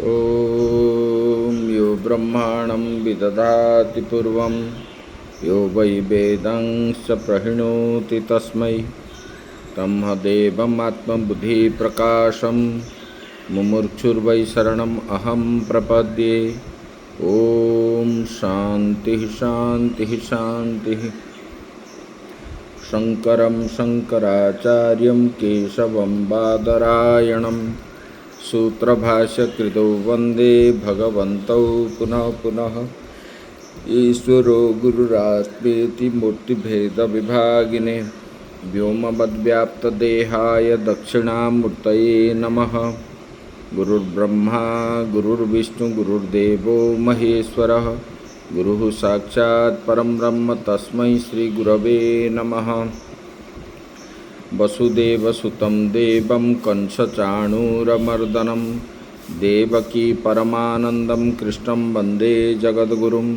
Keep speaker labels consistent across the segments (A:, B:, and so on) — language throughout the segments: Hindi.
A: ॐ यो ब्रह्माणं विदधाति पूर्वं यो वै वेदं स प्रहिणोति तस्मै ब्रह्मदेवमात्मबुद्धिप्रकाशं मुमुक्षुर्वै शरणम् अहं प्रपद्ये। ॐ शान्तिः शान्तिः शान्तिः। शङ्करं शङ्कराचार्यं केशवं बादरायणं सूत्रभाष्यकृतौ वन्दे भगवन्तौ पुनः पुनः। ईश्वरो गुरुरात्मेति मूर्तिभेदविभागिने व्योमवद्व्याप्तदेहाय दक्षिणामूर्तये नमः। गुरुर्ब्रह्मा गुरुर्विष्णु गुरुर्देवो महेश्वरः गुरुः साक्षात् परं ब्रह्म तस्मै श्रीगुरवे नमः। वसुदेवसुतं देवं कंसचाणूरमर्दनं देवकी परमानन्दं कृष्णं वन्दे जगद्गुरुं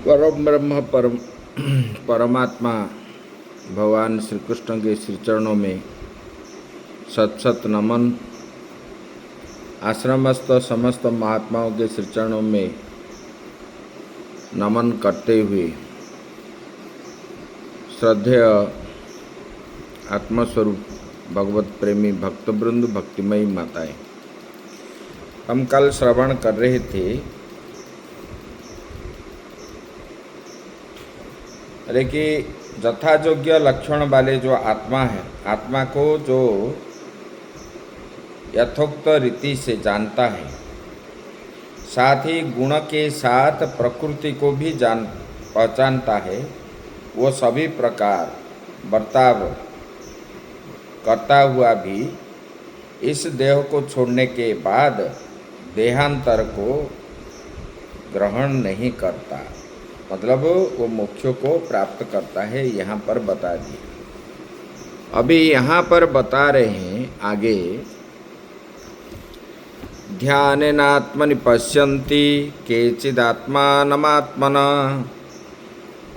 A: परम ब्रह्म परमात्मा भगवान श्री कृष्ण के श्री चरणों में सत सत नमन। आश्रमस्थ समस्त महात्माओं के श्री चरणों में नमन करते हुए श्रद्धेय आत्मस्वरूप भगवत प्रेमी भक्तवृंद भक्तिमयी माताएं, हम कल श्रवण कर रहे थे अरे कि यथायोग्य लक्षण वाले जो आत्मा है, आत्मा को जो यथोक्त रीति से जानता है, साथ ही गुण के साथ प्रकृति को भी पहचानता है, वो सभी प्रकार बर्ताव करता हुआ भी इस देह को छोड़ने के बाद देहांतर को ग्रहण नहीं करता, मतलब वो मोक्ष को प्राप्त करता है। यहाँ पर बता दिए। अभी यहाँ पर बता रहे हैं आगे, ध्यानेनात्मनि पश्यन्ति केचिदात्मानमात्मना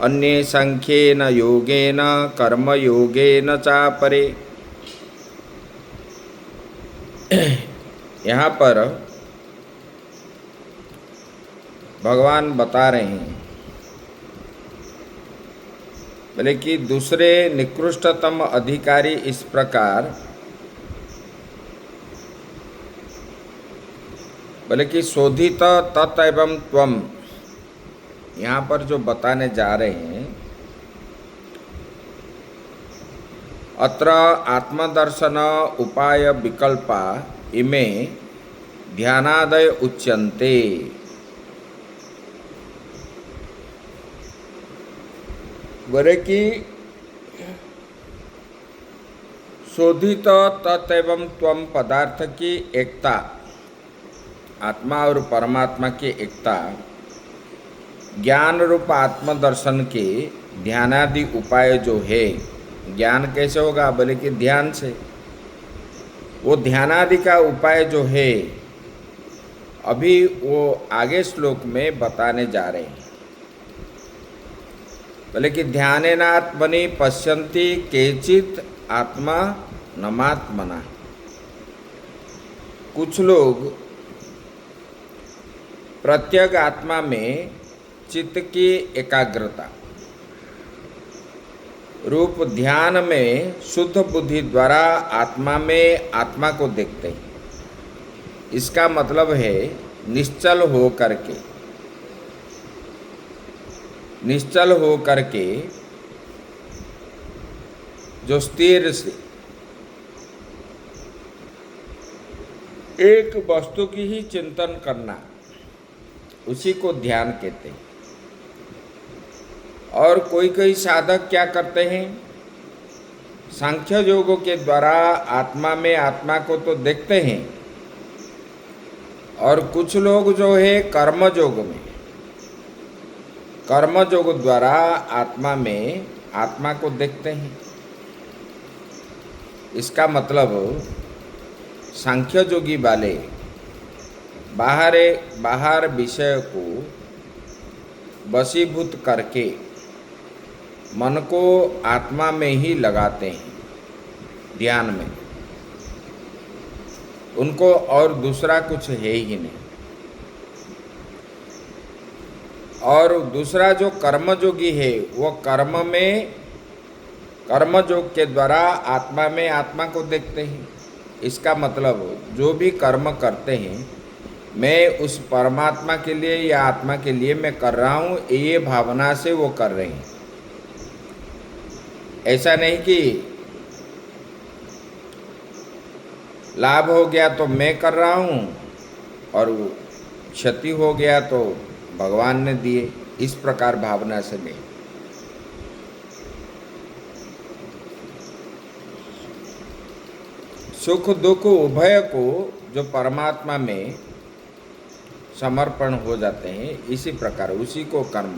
A: अन्ये सांख्येन योगेन कर्मयोगेन चापरे। यहाँ पर भगवान बता रहे हैं बोले कि दूसरे निकृष्टतम अधिकारी इस प्रकार बोले कि शोधित तत् एवं त्वम, यहाँ पर जो बताने जा रहे हैं, अत्र आत्मदर्शन उपाय विकल्पा इमे ध्यानादय उच्यन्ते। बोले कि शोधित तत् एवं त्वम पदार्थ की एकता, आत्मा और परमात्मा की एकता, ज्ञान रूप आत्मदर्शन के ध्यानादि उपाय जो है, ज्ञान कैसे होगा? बोले कि ध्यान से। वो ध्यानादि का उपाय जो है अभी वो आगे श्लोक में बताने जा रहे हैं। बोले कि ध्यानेनात्मनि पश्यन्ति केचित् आत्मा नमात्मना। कुछ लोग प्रत्येक आत्मा में चित्त की एकाग्रता रूप ध्यान में शुद्ध बुद्धि द्वारा आत्मा में आत्मा को देखते हैं। इसका मतलब है निश्चल हो करके, निश्चल हो करके जो स्थिर से एक वस्तु की ही चिंतन करना, उसी को ध्यान कहते हैं। और कोई कोई साधक क्या करते हैं, सांख्य योगों के द्वारा आत्मा में आत्मा को तो देखते हैं, और कुछ लोग जो है कर्मयोग में, कर्मयोग द्वारा आत्मा में आत्मा को देखते हैं। इसका मतलब सांख्य योगी वाले बाहर विषय को वशीभूत करके मन को आत्मा में ही लगाते हैं ध्यान में, उनको और दूसरा कुछ है ही नहीं। और दूसरा जो कर्मयोगी है वो कर्मयोग के द्वारा आत्मा में आत्मा को देखते हैं। इसका मतलब जो भी कर्म करते हैं मैं उस परमात्मा के लिए या आत्मा के लिए मैं कर रहा हूँ, ये भावना से वो कर रहे हैं। ऐसा नहीं कि लाभ हो गया तो मैं कर रहा हूँ और क्षति हो गया तो भगवान ने दिए, इस प्रकार भावना से नहीं। सुख दुख उभय को जो परमात्मा में समर्पण हो जाते हैं, इसी प्रकार उसी को कर्म,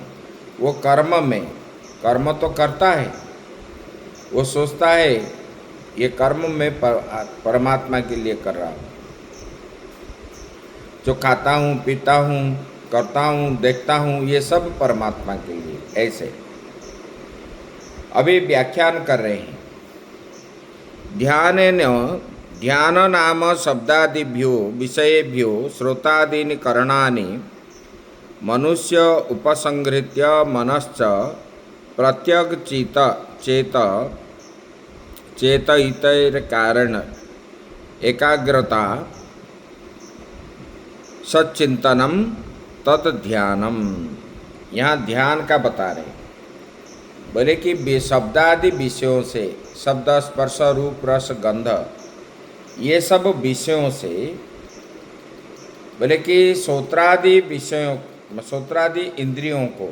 A: वो कर्म तो करता है, वो सोचता है ये कर्म मैं परमात्मा के लिए कर रहा हूँ। जो खाता हूँ, पीता हूँ, करता हूँ, देखता हूँ, ये सब परमात्मा के लिए। ऐसे अभी व्याख्यान कर रहे हैं। ध्यान नाम शब्दादिभ्यो विषयेभ्यो श्रोतादीनि करणानि मनुष्य उपसंहृत्य मनश्च प्रत्यग चेतयितर कारण एकाग्रता सच्चिंतनम तत् ध्यानम। यहाँ ध्यान का बता रहे, बोले कि शब्दादि विषयों से, शब्द स्पर्श रूप रस गंध, ये सब विषयों से, बोले कि श्रोत्रादि विषयों, श्रोत्रादि इंद्रियों को,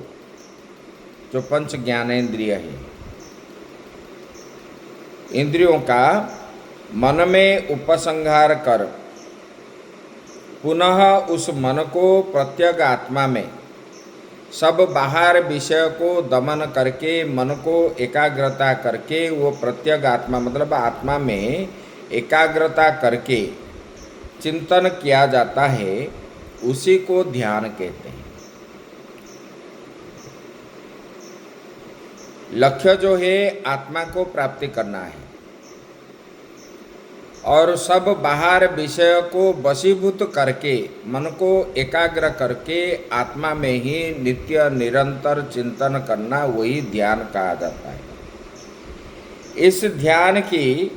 A: जो पंच ज्ञानेंद्रिय है, इंद्रियों का मन में उपसंहार कर पुनः उस मन को प्रत्यग आत्मा में सब बाहर विषय को दमन करके मन को एकाग्रता करके, वो प्रत्यग आत्मा मतलब आत्मा में एकाग्रता करके चिंतन किया जाता है, उसी को ध्यान कहते हैं। लक्ष्य जो है आत्मा को प्राप्ति करना है और सब बाहर विषय को वशीभूत करके मन को एकाग्र करके आत्मा में ही नित्य निरंतर चिंतन करना, वही ध्यान कहा जाता है। इस ध्यान की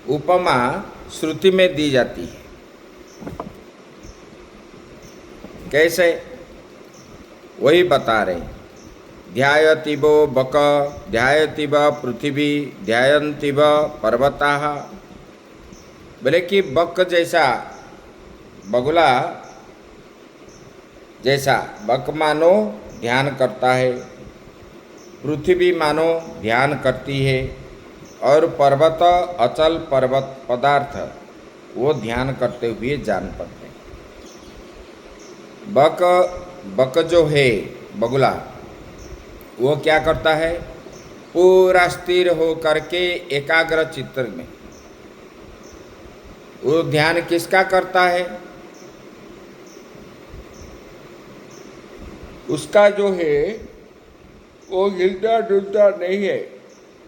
A: उपमा श्रुति में दी जाती है। कैसे, वही बता रहे। ध्यायतिव बक ध्यायतिव पृथ्वी ध्यायन्तिव पर्वताः, बोले कि बक जैसा, बगुला जैसा बक मानो ध्यान करता है, पृथ्वी मानो ध्यान करती है, और पर्वत अचल पर्वत पदार्थ वो ध्यान करते हुए जान पड़ते हैं। बक जो है बगुला, वो क्या करता है, पूरा स्थिर हो करके एकाग्र चित्त में, वो ध्यान किसका करता है, उसका जो है वो हिलता डुलता नहीं है,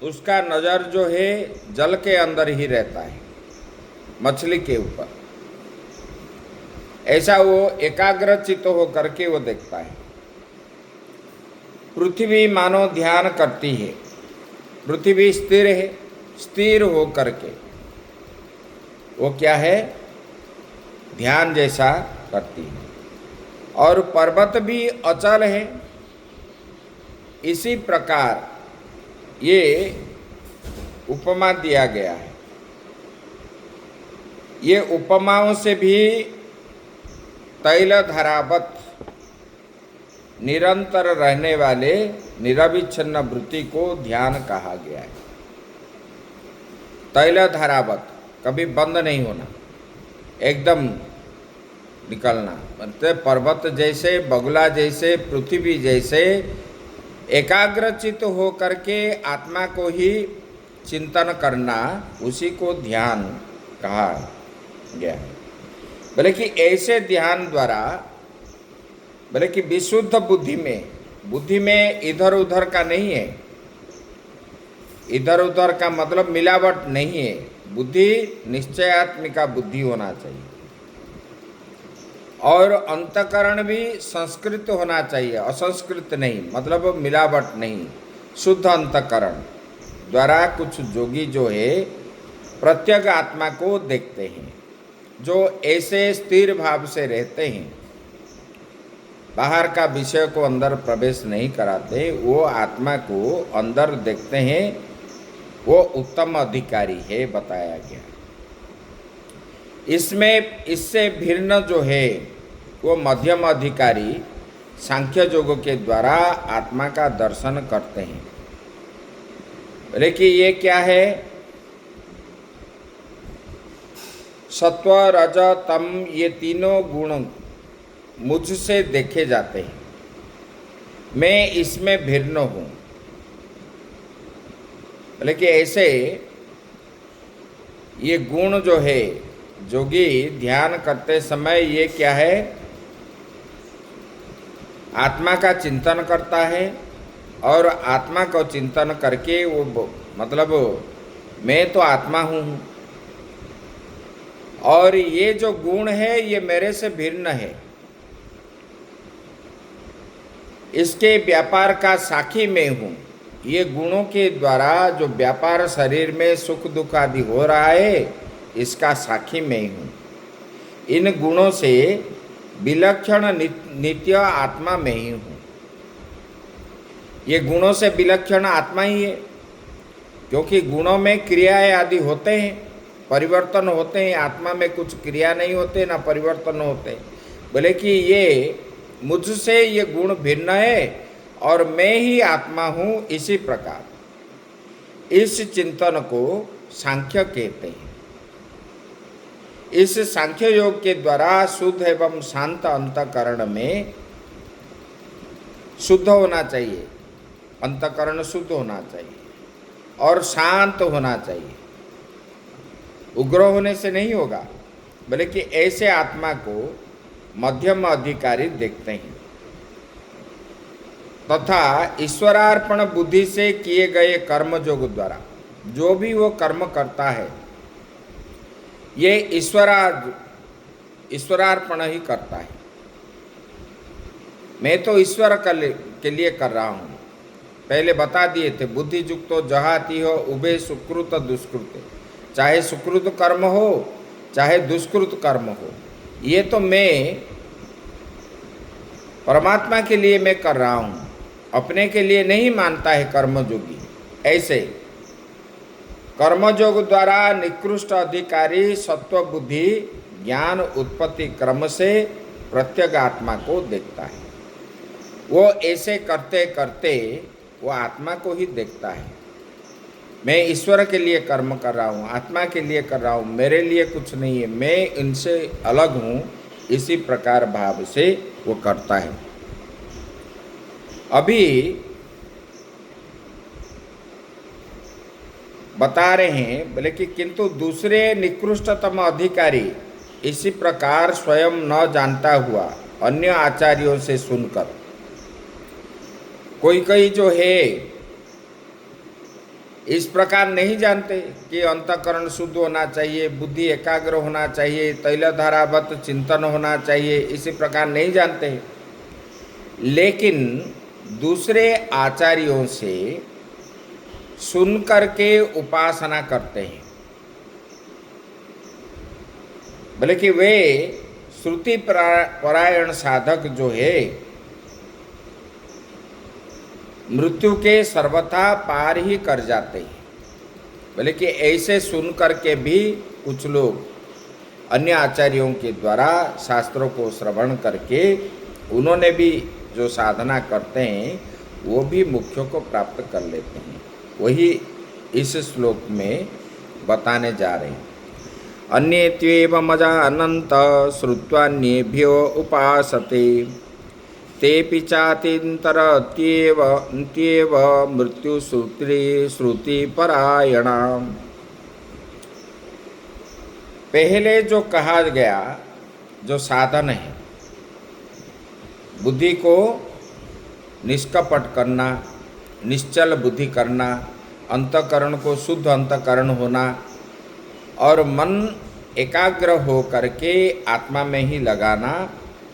A: उसका नज़र जो है जल के अंदर ही रहता है, मछली के ऊपर। ऐसा वो एकाग्र चित्त हो करके वो देखता है। पृथ्वी मानो ध्यान करती है, पृथ्वी स्थिर है, स्थिर हो करके वो क्या है, ध्यान जैसा करती है। और पर्वत भी अचल है। इसी प्रकार ये उपमा दिया गया है। ये उपमाओं से भी तैलधारावत निरंतर रहने वाले निरविच्छिन्न वृत्ति को ध्यान कहा गया है। तैलधारावत, कभी बंद नहीं होना, एकदम निकलना, मतलब पर्वत जैसे, बगुला जैसे, पृथ्वी जैसे एकाग्रचित हो करके आत्मा को ही चिंतन करना, उसी को ध्यान कहा गया है। बोले कि ऐसे ध्यान द्वारा, बोले कि विशुद्ध बुद्धि में इधर उधर का नहीं है, इधर उधर का मतलब मिलावट नहीं है। बुद्धि निश्चयात्मिका बुद्धि होना चाहिए, और अंतकरण भी संस्कृत होना चाहिए, असंस्कृत नहीं, मतलब मिलावट नहीं, शुद्ध अंतकरण द्वारा कुछ योगी जो है प्रत्येक आत्मा को देखते हैं, जो ऐसे स्थिर भाव से रहते हैं, बाहर का विषय को अंदर प्रवेश नहीं कराते, वो आत्मा को अंदर देखते हैं, वो उत्तम अधिकारी है बताया गया। इसमें इससे भिन्न जो है वो मध्यम अधिकारी सांख्य योग के द्वारा आत्मा का दर्शन करते हैं। लेकिन ये क्या है? सत्व रज तम, ये तीनों गुण मुझसे देखे जाते हैं, मैं इसमें भिन्न हूँ। लेकिन ऐसे ये गुण जो है, जोगी ध्यान करते समय ये क्या है, आत्मा का चिंतन करता है, और आत्मा को चिंतन करके वो मतलब मैं तो आत्मा हूँ, और ये जो गुण है ये मेरे से भिन्न है, इसके व्यापार का साक्षी मैं हूँ। ये गुणों के द्वारा जो व्यापार शरीर में सुख दुख आदि हो रहा है, इसका साक्षी मैं हूँ। इन गुणों से विलक्षण नित्य आत्मा में ही हूँ। ये गुणों से विलक्षण आत्मा ही है, क्योंकि गुणों में क्रियाएं आदि होते हैं, परिवर्तन होते हैं, आत्मा में कुछ क्रिया नहीं होते ना परिवर्तन होते। बोले कि ये मुझसे ये गुण भिन्न है और मैं ही आत्मा हूँ, इसी प्रकार इस चिंतन को सांख्य कहते हैं। इस सांख्य योग के द्वारा शुद्ध एवं शांत अंतकरण में शुद्ध होना चाहिए, अंतकरण शुद्ध होना चाहिए और शांत होना चाहिए। उग्र होने से नहीं होगा, बल्कि ऐसे आत्मा को मध्यम अधिकारी देखते हैं तथा ईश्वरार्पण बुद्धि से किए गए कर्म योग द्वारा जो भी वो कर्म करता है, ये ईश्वरार्पण ही करता है। मैं तो ईश्वर के लिए कर रहा हूँ। पहले बता दिए थे, बुद्धि युक्तो जहाती हो उभे सुकृत दुष्कृत, चाहे सुकृत कर्म हो चाहे दुष्कृत कर्म हो, ये तो मैं परमात्मा के लिए मैं कर रहा हूँ, अपने के लिए नहीं मानता है कर्मयोगी। ऐसे कर्मयोग द्वारा निकृष्ट अधिकारी सत्व बुद्धि ज्ञान उत्पत्ति क्रम से प्रत्येक आत्मा को देखता है। वो ऐसे करते करते वो आत्मा को ही देखता है। मैं ईश्वर के लिए कर्म कर रहा हूँ, आत्मा के लिए कर रहा हूँ, मेरे लिए कुछ नहीं है, मैं इनसे अलग हूँ, इसी प्रकार भाव से वो करता है। अभी बता रहे हैं बोले कि किंतु दूसरे निकृष्टतम अधिकारी इसी प्रकार स्वयं न जानता हुआ अन्य आचार्यों से सुनकर, कोई जो है इस प्रकार नहीं जानते कि अंतःकरण शुद्ध होना चाहिए, बुद्धि एकाग्र होना चाहिए, तैलधारावत चिंतन होना चाहिए, इसी प्रकार नहीं जानते। लेकिन दूसरे आचार्यों से सुन करके उपासना करते हैं, बोले कि वे श्रुति परायण साधक जो है मृत्यु के सर्वथा पार ही कर जाते हैं। बोले कि ऐसे सुन करके भी कुछ लोग अन्य आचार्यों के द्वारा शास्त्रों को श्रवण करके उन्होंने भी जो साधना करते हैं वो भी मोक्ष को प्राप्त कर लेते हैं। वही इस श्लोक में बताने जा रहे हैं। अन्येत्वेव मजानन्त श्रुत्वान्येभ्यो उपासते तेपि चातिन्तरत्येव श्रुतिपरायणा। पहले जो कहा गया जो साधन है, बुद्धि को निष्कपट करना, निश्चल बुद्धि करना, अंतःकरण को शुद्ध अंतःकरण होना, और मन एकाग्र हो करके आत्मा में ही लगाना,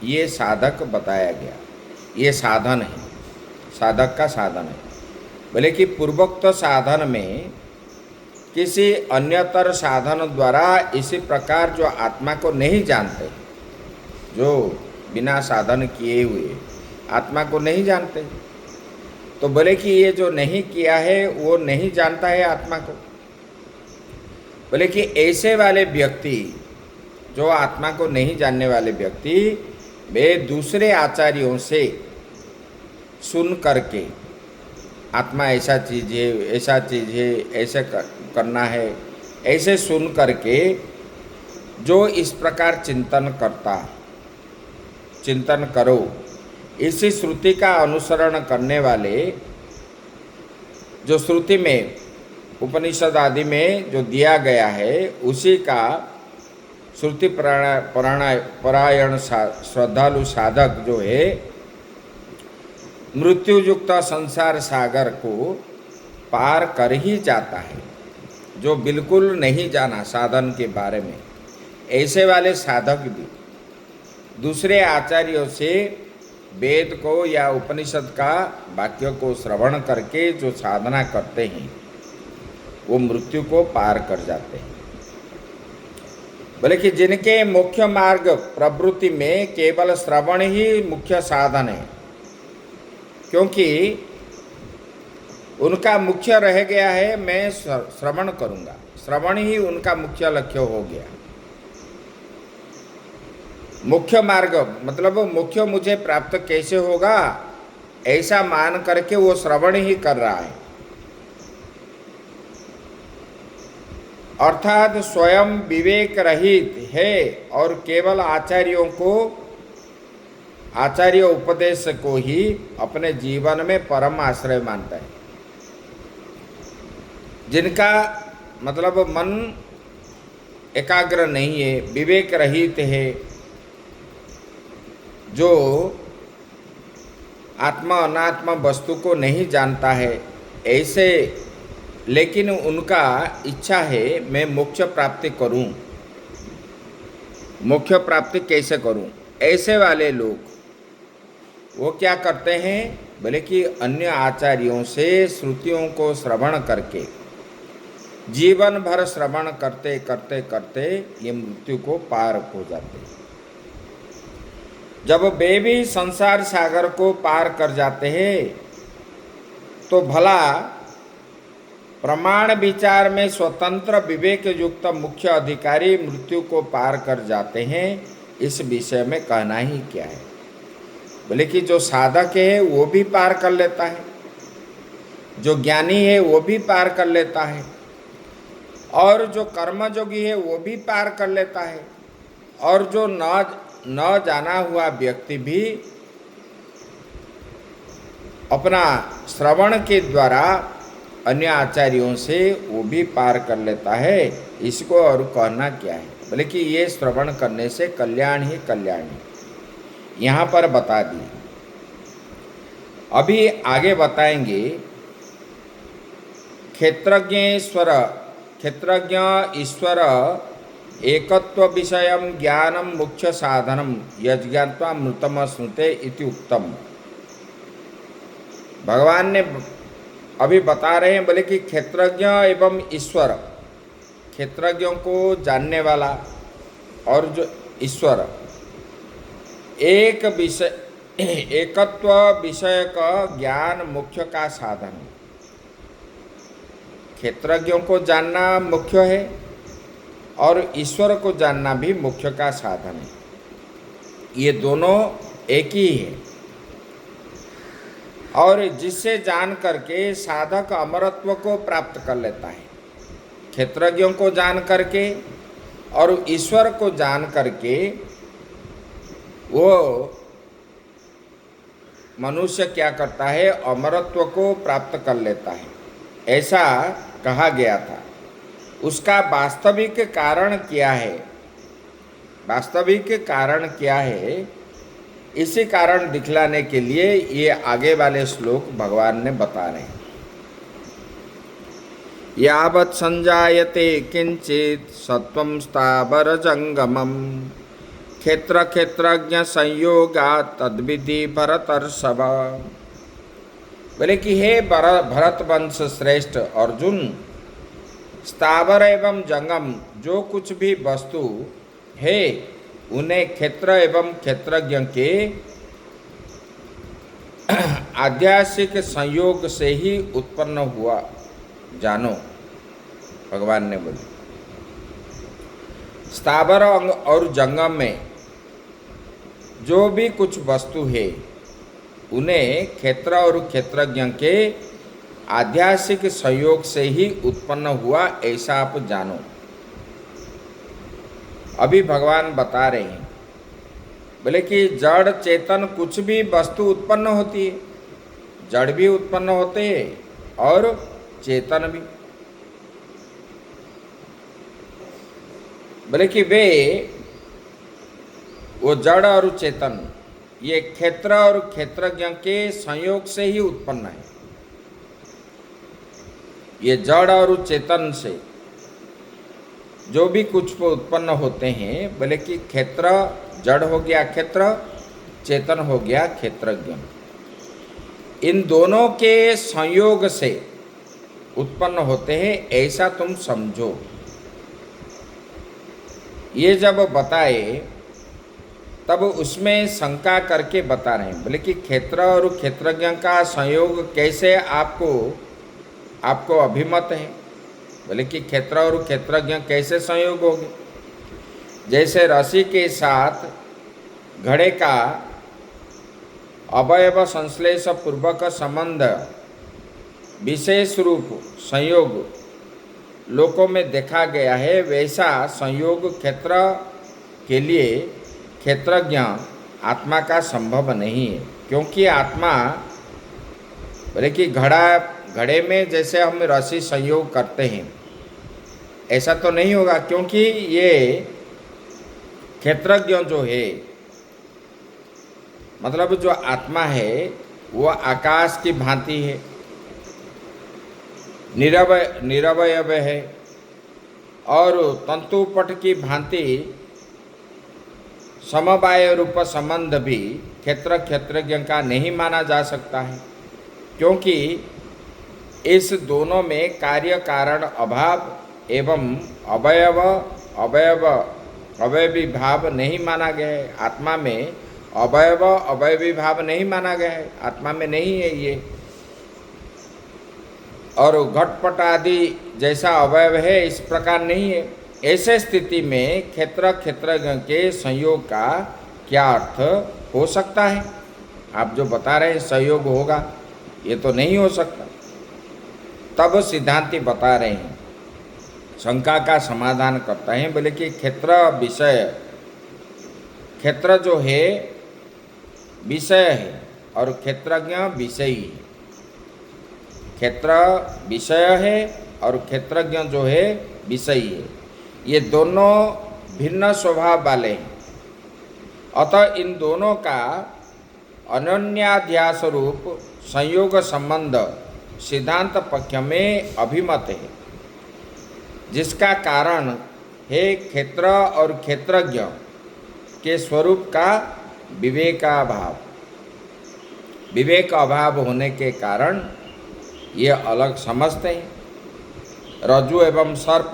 A: ये साधक बताया गया। ये साधन है, साधक का साधन है। बोले कि पूर्वोक्त साधन में किसी अन्यतर साधन द्वारा इसी प्रकार जो आत्मा को नहीं जानते, जो बिना साधन किए हुए आत्मा को नहीं जानते, तो बोले कि ये जो नहीं किया है वो नहीं जानता है आत्मा को। बोले कि ऐसे वाले व्यक्ति, जो आत्मा को नहीं जानने वाले व्यक्ति, वे दूसरे आचार्यों से सुन करके आत्मा ऐसा चीज़ है, ऐसा चीज़ है, ऐसे करना है, ऐसे सुन करके जो इस प्रकार चिंतन करो, इसी श्रुति का अनुसरण करने वाले, जो श्रुति में उपनिषद आदि में जो दिया गया है, उसी का श्रुति परायण श्रद्धालु साधक जो है, मृत्युयुक्त संसार सागर को पार कर ही जाता है। जो बिल्कुल नहीं जाना साधन के बारे में, ऐसे वाले साधक भी दूसरे आचार्यों से वेद को या उपनिषद का वाक्य को श्रवण करके जो साधना करते हैं, वो मृत्यु को पार कर जाते हैं। बोले कि जिनके मुख्य मार्ग प्रवृत्ति में केवल श्रवण ही मुख्य साधन है, क्योंकि उनका मुख्य रह गया है मैं श्रवण करूंगा, श्रवण ही उनका मुख्य लक्ष्य हो गया। मुख्य मार्ग मतलब मुख्य मुझे प्राप्त कैसे होगा, ऐसा मान करके वो श्रवण ही कर रहा है। अर्थात स्वयं विवेक रहित है और केवल आचार्य उपदेश को ही अपने जीवन में परम आश्रय मानता है। जिनका मतलब मन एकाग्र नहीं है, विवेक रहित है, जो आत्मा अनात्मा वस्तु को नहीं जानता है, ऐसे, लेकिन उनका इच्छा है मैं मोक्ष प्राप्ति करूं, मोक्ष प्राप्ति कैसे करूं, ऐसे वाले लोग वो क्या करते हैं, बोले कि अन्य आचार्यों से श्रुतियों को श्रवण करके जीवन भर श्रवण करते करते करते ये मृत्यु को पार हो जाते हैं। जब वे भी संसार सागर को पार कर जाते हैं, तो भला प्रमाण विचार में स्वतंत्र विवेक युक्त मुख्य अधिकारी मृत्यु को पार कर जाते हैं, इस विषय में कहना ही क्या है। बोले कि जो साधक है वो भी पार कर लेता है, जो ज्ञानी है वो भी पार कर लेता है, और जो कर्मयोगी है वो भी पार कर लेता है, और जो न जाना हुआ व्यक्ति भी अपना श्रवण के द्वारा अन्य आचार्यों से वो भी पार कर लेता है। इसको और कहना क्या है, बोले कि ये श्रवण करने से कल्याण ही कल्याण है, यहाँ पर बता दी। अभी आगे बताएंगे क्षेत्रज्ञ ईश्वर एकत्व विषयम ज्ञानम मुख्य साधनम यज्ञात्वा मृतम स्नुते इति उक्तम। भगवान ने अभी बता रहे हैं, बोले कि क्षेत्रज्ञ एवं ईश्वर, क्षेत्रज्ञों को जानने वाला और जो ईश्वर, एक विषय एकत्व विषय का ज्ञान मुख्य का साधन। क्षेत्रज्ञों को जानना मुख्य है और ईश्वर को जानना भी मुख्य का साधन है। ये दोनों एक ही है, और जिससे जान करके साधक अमरत्व को प्राप्त कर लेता है। क्षेत्रज्ञों को जान करके और ईश्वर को जान करके वो मनुष्य क्या करता है, अमरत्व को प्राप्त कर लेता है, ऐसा कहा गया था। उसका वास्तविक कारण क्या है, वास्तविक कारण क्या है, इसी कारण दिखलाने के लिए ये आगे वाले श्लोक भगवान ने बता रहे हैं। यावत् संजायते किंचित सत्वं स्थावर जंगमम क्षेत्र क्षेत्रज्ञ संयोगा तद्विधि भरतर्षभ। बोले कि हे भरत वंश श्रेष्ठ अर्जुन, स्थावर एवं जंगम जो कुछ भी वस्तु है उन्हें क्षेत्र एवं क्षेत्रज्ञ के आध्यात्मिक संयोग से ही उत्पन्न हुआ जानो। भगवान ने बोले स्थावर और जंगम में जो भी कुछ वस्तु है उन्हें क्षेत्र और क्षेत्रज्ञ के आध्यात्मिक संयोग से ही उत्पन्न हुआ, ऐसा आप जानो। अभी भगवान बता रहे हैं, बोले कि जड़ चेतन कुछ भी वस्तु उत्पन्न होती है, जड़ भी उत्पन्न होते हैं और चेतन भी। बोले कि वे वो जड़ और चेतन ये क्षेत्र और क्षेत्रज्ञ के संयोग से ही उत्पन्न है। ये जड़ और चेतन से जो भी कुछ उत्पन्न होते हैं, बोले कि क्षेत्र जड़ हो गया क्षेत्र, चेतन हो गया क्षेत्रज्ञ, इन दोनों के संयोग से उत्पन्न होते हैं, ऐसा तुम समझो। ये जब बताए तब उसमें शंका करके बता रहे हैं, बोले कि क्षेत्र और क्षेत्रज्ञ का संयोग कैसे आपको अभिमत है। बोले कि क्षेत्र और क्षेत्रज्ञ कैसे संयोग होंगे। जैसे रस्सी के साथ घड़े का अवयव संश्लेष पूर्वक संबंध विशेष रूप संयोग लोकों में देखा गया है, वैसा संयोग क्षेत्र के लिए क्षेत्रज्ञ आत्मा का संभव नहीं है। क्योंकि आत्मा बोले कि घड़े में जैसे हम रस्सी संयोग करते हैं ऐसा तो नहीं होगा, क्योंकि ये क्षेत्रज्ञ जो है मतलब जो आत्मा है वो आकाश की भांति है, निरवयव है और तंतुपट की भांति समवाय रूप संबंध भी क्षेत्र क्षेत्रज्ञ का नहीं माना जा सकता है। क्योंकि इस दोनों में कार्य कारण अभाव एवं अवयवी भाव नहीं माना गया है। आत्मा में अवयवी भाव नहीं माना गया है, आत्मा में नहीं है ये। और घटपट आदि जैसा अवयव है इस प्रकार नहीं है। ऐसे स्थिति में क्षेत्र क्षेत्रज्ञ के संयोग का क्या अर्थ हो सकता है। आप जो बता रहे हैं संयोग होगा, ये तो नहीं हो सकता। तब सिद्धांती बता रहे हैं, शंका का समाधान करता है। बोले कि क्षेत्र विषय, क्षेत्र जो है विषय है और क्षेत्रज्ञ विषयी है। क्षेत्र विषय है और क्षेत्रज्ञ जो है विषयी है। ये दोनों भिन्न स्वभाव वाले हैं, अतः इन दोनों का अनन्याध्यास रूप संयोग संबंध सिद्धांत पक्ष में अभिमत है, जिसका कारण है क्षेत्र और क्षेत्रज्ञ के स्वरूप का विवेकाभाव। विवेक अभाव होने के कारण ये अलग समझते हैं। रज्जु एवं सर्प,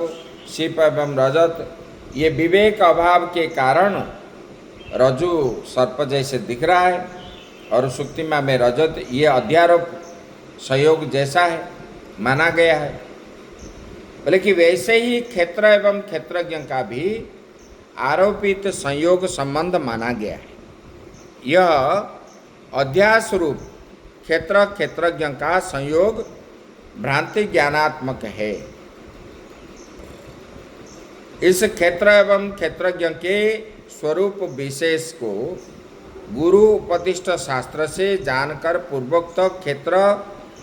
A: शिप एवं रजत, ये विवेक अभाव के कारण रज्जु सर्प जैसे दिख रहा है और सुक्तिमा में रजत ये अध्यारोप संयोग जैसा है माना गया है। बोले कि वैसे ही क्षेत्र एवं क्षेत्रज्ञ का भी आरोपित संयोग संबंध माना गया है। यह अध्यास रूप क्षेत्र क्षेत्रज्ञ का संयोग भ्रांति ज्ञानात्मक है। इस क्षेत्र एवं क्षेत्रज्ञ के स्वरूप विशेष को गुरु उपदिष्ट शास्त्र से जानकर पूर्वोक्त क्षेत्र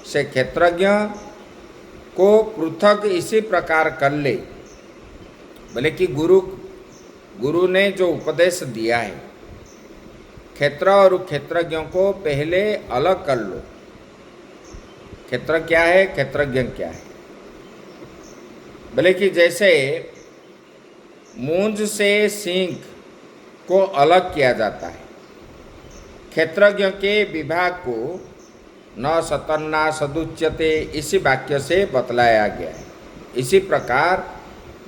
A: से क्षेत्रज्ञ को पृथक इसी प्रकार कर ले। बोले कि गुरु ने जो उपदेश दिया है, क्षेत्र और क्षेत्रज्ञों को पहले अलग कर लो। क्षेत्र क्या है, क्षेत्रज्ञ क्या है। बोले कि जैसे मूंज से सींग को अलग किया जाता है, क्षेत्रज्ञ के विभाग को न सतन्ना सदुच्यते इसी वाक्य से बतलाया गया है। इसी प्रकार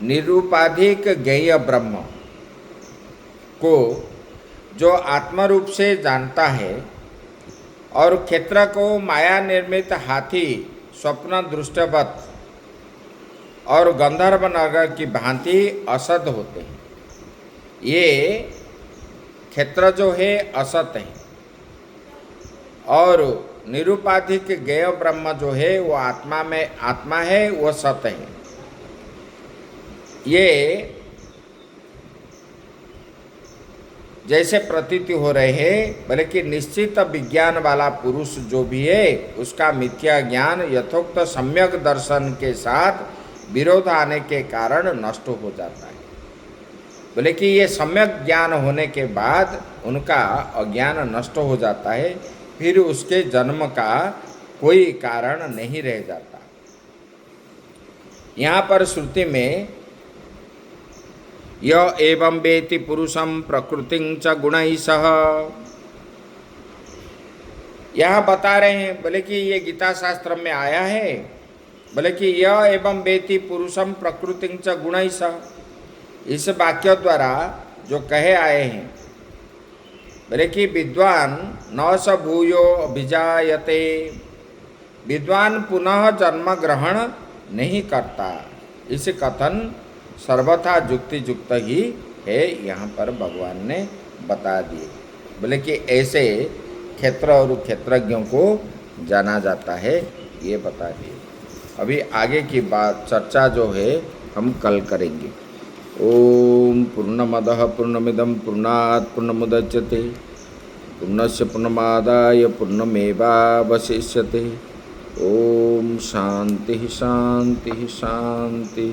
A: निरूपाधिक ज्ञेय ब्रह्म को जो आत्मरूप से जानता है और क्षेत्र को माया निर्मित हाथी स्वप्न दृष्टवत और गंधर्व नगर की भांति असत होते हैं। ये क्षेत्र जो है असत है और निरूपाधिक ज्ञेय ब्रह्म जो है वो आत्मा में आत्मा है, वो सत है। ये जैसे प्रतीति हो रहे हैं, बल्कि निश्चित विज्ञान वाला पुरुष जो भी है उसका मिथ्या ज्ञान यथोक्त सम्यक दर्शन के साथ विरोध आने के कारण नष्ट हो जाता है। बोले कि ये सम्यक ज्ञान होने के बाद उनका अज्ञान नष्ट हो जाता है, फिर उसके जन्म का कोई कारण नहीं रह जाता। यहाँ पर श्रुति में य एवं वेति पुरुषम प्रकृतिं च गुणैः सह, यहाँ बता रहे हैं। बोले कि ये गीता शास्त्र में आया है। बोले कि य एवं वेति पुरुषम प्रकृतिं च गुणैः सह, इस वाक्य द्वारा जो कहे आए हैं, बोले कि विद्वान न स भूयो अभिजायते, विद्वान पुनः जन्म ग्रहण नहीं करता। इस कथन सर्वथा युक्ति युक्त ही है, यहाँ पर भगवान ने बता दिए। बोले कि ऐसे क्षेत्र और क्षेत्रज्ञों को जाना जाता है, ये बता दिए। अभी आगे की बात चर्चा जो है हम कल करेंगे। ओम पूर्णमदः पूर्णमिदं पूर्णात् पूर्णमुदच्यते पूर्णस्य पूर्णमादाय पूर्णमेवावशिष्यते। ओम शांति शांति शांति।